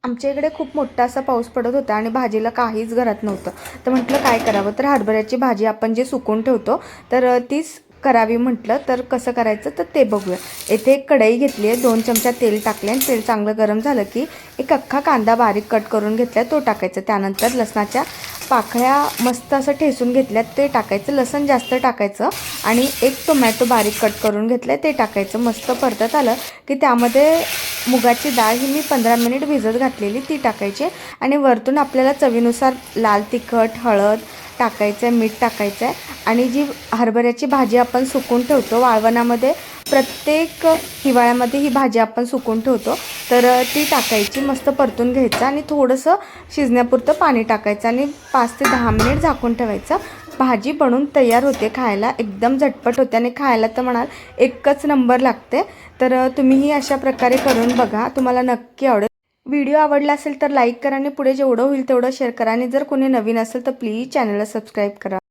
आमच्या इकडे खूप मोठा असा पाऊस पडत होता आणि भाजीला काहीच घरात नव्हतं. तर म्हटलं काय करावं, तर हरभऱ्याची भाजी आपण जे सुकवून ठेवतो तर तीच करावी म्हटलं. तर कसं करायचं तर ते बघूया. येथे एक कढई घेतली आहे, 2 चमचा तेल टाकले आणि तेल चांगलं गरम झालं की एक अख्खा कांदा बारीक कट करून घेतला तो टाकायचा. त्यानंतर लसणाच्या पाकळ्या मस्त असं ठेचून घेतल्यात ते टाकायचं. लसण जास्त टाकायचं आणि एक टोमॅटो बारीक कट करून घेतलं ते टाकायचं. मस्त परतत आलं की त्यामध्ये मुगाची डाळ ही मी 15 मिनिट भिजत घातलेली ती टाकायची आणि वरतून आपल्याला चवीनुसार लाल तिखट, हळद टाकायचं आहे, मीठ टाकायचं आहे आणि जी हरभऱ्याची भाजी आपण सुकवून ठेवतो वाळवणामध्ये, प्रत्येक हिवाळ्यामध्ये ही भाजी आपण सुकवून ठेवतो तर ती टाकायची. मस्त परतून घ्यायचं आणि थोडंसं शिजण्यापुरतं पाणी टाकायचं आणि 5 ते 10 मिनिट झाकून ठेवायचं. भाजी बनवून तयार होते. खायला एकदम झटपट होते आणि खायला तर म्हणाल एकच नंबर लागते. तर तुम्हीही अशा प्रकारे करून बघा, तुम्हाला नक्की आवडेल. व्हिडिओ आवडला असेल तर लाईक करा आणि पुढे जेवढं होईल तेवढं शेअर करा आणि जर कोणी नवीन असेल तर प्लीज चॅनलला सबस्क्राईब करा.